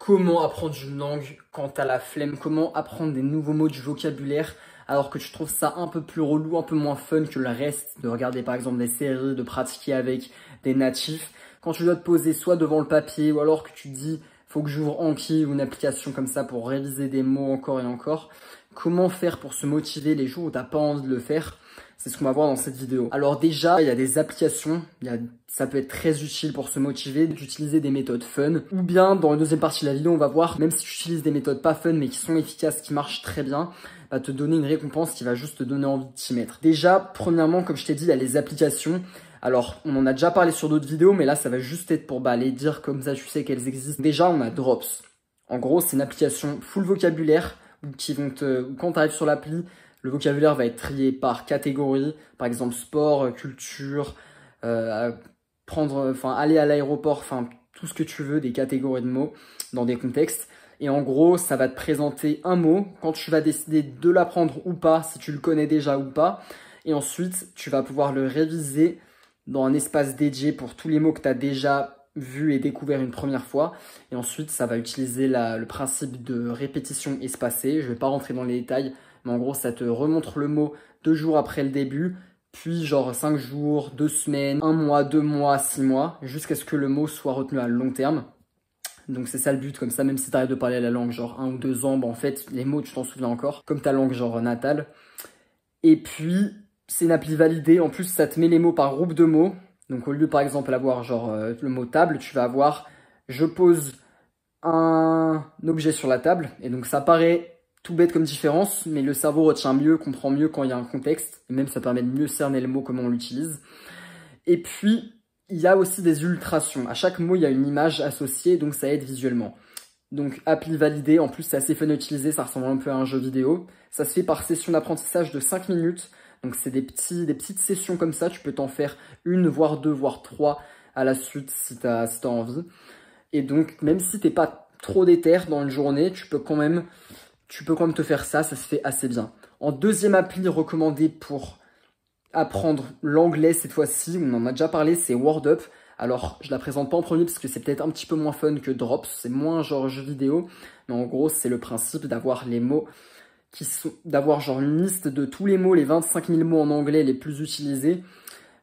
comment apprendre une langue quand t'as la flemme, comment apprendre des nouveaux mots du vocabulaire alors que tu trouves ça un peu plus relou, un peu moins fun que le reste, de regarder par exemple des séries, de pratiquer avec des natifs. Quand tu dois te poser soit devant le papier ou alors que tu te dis faut que j'ouvre Anki ou une application comme ça pour réviser des mots encore et encore, comment faire pour se motiver les jours où t'as pas envie de le faire? C'est ce qu'on va voir dans cette vidéo. Alors déjà, il y a des applications, ça peut être très utile pour se motiver d'utiliser des méthodes fun. Ou bien, dans la deuxième partie de la vidéo, on va voir, même si tu utilises des méthodes pas fun mais qui sont efficaces, qui marchent très bien, va te donner une récompense qui va juste te donner envie de t'y mettre. Déjà, premièrement, comme je t'ai dit, il y a les applications. Alors, on en a déjà parlé sur d'autres vidéos, mais là, ça va juste être pour les dire comme ça, tu sais qu'elles existent. Déjà, on a Drops. En gros, c'est une application full vocabulaire qui vont quand tu arrives sur l'appli, le vocabulaire va être trié par catégorie, par exemple sport, culture, aller à l'aéroport, enfin tout ce que tu veux, des catégories de mots dans des contextes. Et en gros, ça va te présenter un mot quand tu vas décider de l'apprendre ou pas, si tu le connais déjà ou pas. Et ensuite, tu vas pouvoir le réviser dans un espace dédié pour tous les mots que tu as déjà vu et découvert une première fois. Et ensuite, ça va utiliser le principe de répétition espacée. Je ne vais pas rentrer dans les détails, mais en gros, ça te remontre le mot 2 jours après le début, puis genre 5 jours, 2 semaines, 1 mois, 2 mois, 6 mois, jusqu'à ce que le mot soit retenu à long terme. Donc c'est ça le but, comme ça, même si tu arrêtes de parler la langue genre 1 ou 2 ans, bah en fait, les mots, tu t'en souviens encore, comme ta langue genre natale. Et puis, c'est une appli validée, en plus, ça te met les mots par groupe de mots. Donc au lieu par exemple d'avoir genre le mot table, tu vas avoir je pose un objet sur la table. Et donc ça paraît tout bête comme différence, mais le cerveau retient mieux, comprend mieux quand il y a un contexte. Et même ça permet de mieux cerner le mot, comment on l'utilise. Et puis, il y a aussi des illustrations. À chaque mot, il y a une image associée, donc ça aide visuellement. Donc appli validée, en plus c'est assez fun à utiliser, ça ressemble un peu à un jeu vidéo. Ça se fait par session d'apprentissage de 5 minutes. Donc c'est des petites sessions comme ça, tu peux t'en faire 1, voire 2, voire 3 à la suite si t'as envie. Et donc même si t'es pas trop déter dans une journée, tu peux quand même te faire ça se fait assez bien. En deuxième appli recommandée pour apprendre l'anglais cette fois-ci, on en a déjà parlé, c'est WordUp. Alors je la présente pas en premier parce que c'est peut-être un petit peu moins fun que Drops, c'est moins genre jeu vidéo. Mais en gros c'est le principe d'avoir les mots d'avoir genre une liste de tous les mots, les 25 000 mots en anglais les plus utilisés.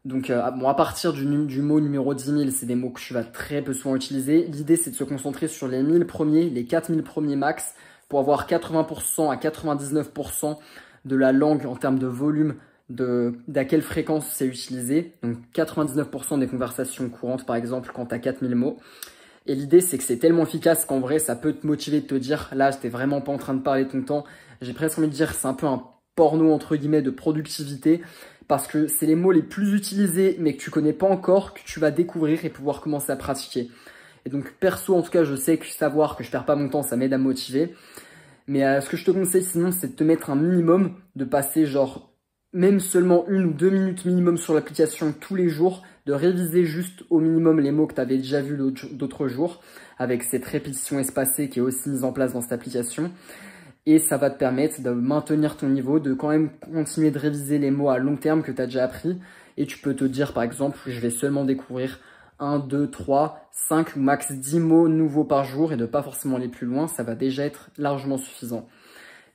Donc bon, à partir du mot numéro 10 000, c'est des mots que tu vas très peu souvent utiliser. L'idée c'est de se concentrer sur les 1000 premiers, les 4000 premiers max, pour avoir 80% à 99% de la langue en termes de volume, d'à quelle fréquence c'est utilisé. Donc 99% des conversations courantes par exemple quand tu as 4000 mots. Et l'idée, c'est que c'est tellement efficace qu'en vrai, ça peut te motiver de te dire, là, t'es vraiment pas en train de parler ton temps. J'ai presque envie de dire, c'est un peu un porno, entre guillemets, de productivité, parce que c'est les mots les plus utilisés, mais que tu connais pas encore, que tu vas découvrir et pouvoir commencer à pratiquer. Et donc, perso, en tout cas, je sais que savoir que je perds pas mon temps, ça m'aide à me motiver. Mais ce que je te conseille, sinon, c'est de te mettre un minimum, de passer genre, même seulement 1 ou 2 minutes minimum sur l'application tous les jours, de réviser juste au minimum les mots que tu avais déjà vus d'autres jours, avec cette répétition espacée qui est aussi mise en place dans cette application. Et ça va te permettre de maintenir ton niveau, de quand même continuer de réviser les mots à long terme que tu as déjà appris. Et tu peux te dire par exemple, je vais seulement découvrir 1, 2, 3, 5 ou max 10 mots nouveaux par jour et de pas forcément aller plus loin, ça va déjà être largement suffisant.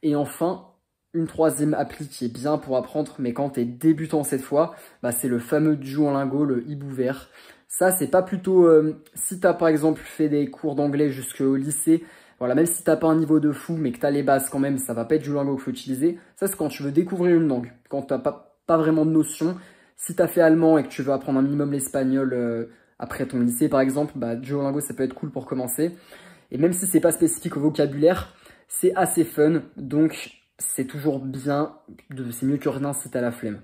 Et enfin, une troisième appli qui est bien pour apprendre, mais quand tu es débutant cette fois, bah c'est le fameux Duolingo, le hibou vert. Ça, c'est pas plutôt... si tu as par exemple fait des cours d'anglais jusqu'au lycée, voilà, même si t'as pas un niveau de fou, mais que tu as les bases quand même, ça va pas être Duolingo qu'il faut utiliser. Ça, c'est quand tu veux découvrir une langue, quand tu n'as pas vraiment de notion. Si tu as fait allemand et que tu veux apprendre un minimum l'espagnol après ton lycée, par exemple, bah Duolingo, ça peut être cool pour commencer. Et même si c'est pas spécifique au vocabulaire, c'est assez fun, donc c'est toujours bien, c'est mieux que rien si t'as la flemme.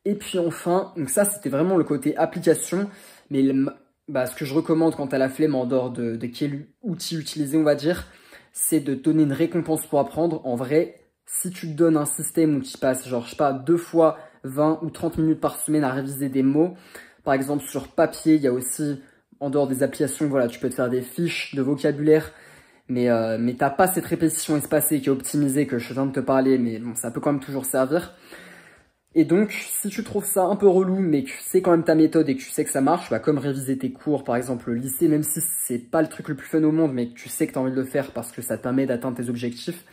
Et puis enfin, donc ça c'était vraiment le côté application, mais ce que je recommande quand t'as la flemme en dehors de quel outil utiliser on va dire, c'est de te donner une récompense pour apprendre. En vrai, si tu te donnes un système où tu passes genre je sais pas 2 fois 20 ou 30 minutes par semaine à réviser des mots, par exemple sur papier, il y a aussi en dehors des applications, voilà, tu peux te faire des fiches de vocabulaire. Mais t'as pas cette répétition espacée qui est optimisée que je viens de te parler, mais bon, ça peut quand même toujours servir. Et donc, si tu trouves ça un peu relou, mais que c'est quand même ta méthode et que tu sais que ça marche, bah, comme réviser tes cours, par exemple, le lycée, même si c'est pas le truc le plus fun au monde, mais que tu sais que tu as envie de le faire parce que ça te permet d'atteindre tes objectifs,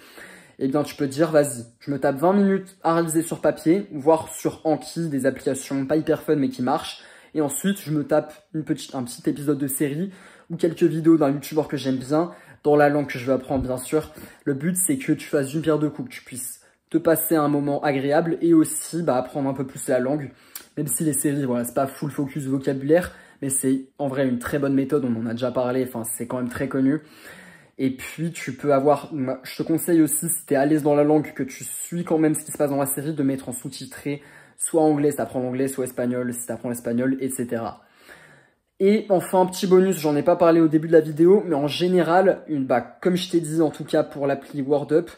eh bien, tu peux te dire, vas-y, je me tape 20 minutes à réviser sur papier, voire sur Anki, des applications pas hyper fun, mais qui marchent. Et ensuite, je me tape un petit épisode de série ou quelques vidéos d'un youtubeur que j'aime bien, dans la langue que je veux apprendre, bien sûr. Le but, c'est que tu fasses une pierre deux coups, que tu puisses te passer un moment agréable et aussi apprendre un peu plus la langue. Même si les séries, voilà, c'est pas full focus vocabulaire, mais c'est en vrai une très bonne méthode, on en a déjà parlé, enfin c'est quand même très connu. Et puis tu peux avoir, je te conseille aussi, si t'es à l'aise dans la langue, que tu suis quand même ce qui se passe dans la série, de mettre en sous-titré, soit anglais si t'apprends l'anglais, soit espagnol si t'apprends l'espagnol, etc. Et enfin, petit bonus, j'en ai pas parlé au début de la vidéo, mais en général, comme je t'ai dit en tout cas pour l'appli WordUp,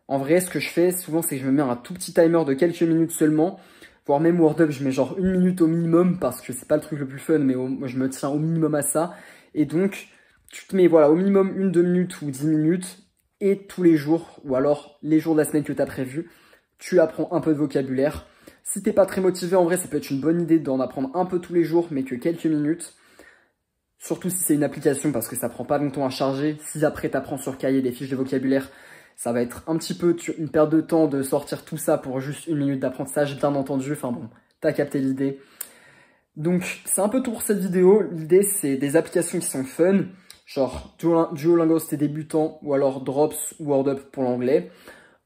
en vrai, ce que je fais souvent, c'est que je me mets un tout petit timer de quelques minutes seulement, voire même WordUp, je mets genre 1 minute au minimum, parce que c'est pas le truc le plus fun, mais je me tiens au minimum à ça. Et donc, tu te mets voilà, au minimum 1-2 minutes ou 10 minutes, et tous les jours, ou alors les jours de la semaine que tu as prévu, tu apprends un peu de vocabulaire. Si t'es pas très motivé, en vrai, ça peut être une bonne idée d'en apprendre un peu tous les jours, mais que quelques minutes. Surtout si c'est une application, parce que ça prend pas longtemps à charger. Si après t'apprends sur cahier des fiches de vocabulaire, ça va être un petit peu une perte de temps de sortir tout ça pour juste 1 minute d'apprentissage, bien entendu. Enfin bon, t'as capté l'idée. Donc, c'est un peu tout pour cette vidéo. L'idée, c'est des applications qui sont fun, genre Duolingo si t'es débutant, ou alors Drops ou WordUp pour l'anglais.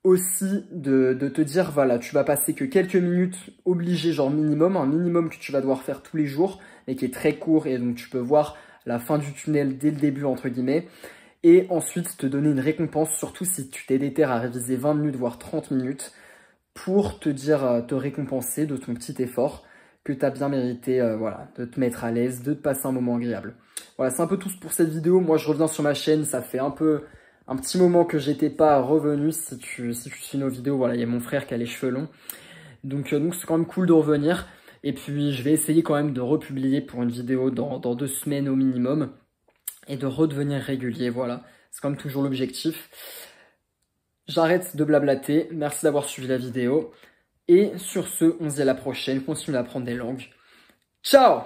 Aussi, de te dire, voilà, tu vas passer que quelques minutes obligées, genre minimum, un minimum que tu vas devoir faire tous les jours, mais qui est très court, et donc tu peux voir la fin du tunnel dès le début, entre guillemets. Et ensuite, te donner une récompense, surtout si tu t'es déter à réviser 20 minutes, voire 30 minutes, pour te dire, te récompenser de ton petit effort que tu as bien mérité, voilà, de te mettre à l'aise, de te passer un moment agréable. Voilà, c'est un peu tout pour cette vidéo. Moi, je reviens sur ma chaîne, ça fait un petit moment que j'étais pas revenu. Si tu suis nos vidéos, voilà, il y a mon frère qui a les cheveux longs. Donc c'est quand même cool de revenir. Et puis, je vais essayer quand même de republier pour une vidéo dans 2 semaines au minimum. Et de redevenir régulier, voilà. C'est comme toujours l'objectif. J'arrête de blablater. Merci d'avoir suivi la vidéo. Et sur ce, on se dit à la prochaine. Continue à apprendre des langues. Ciao!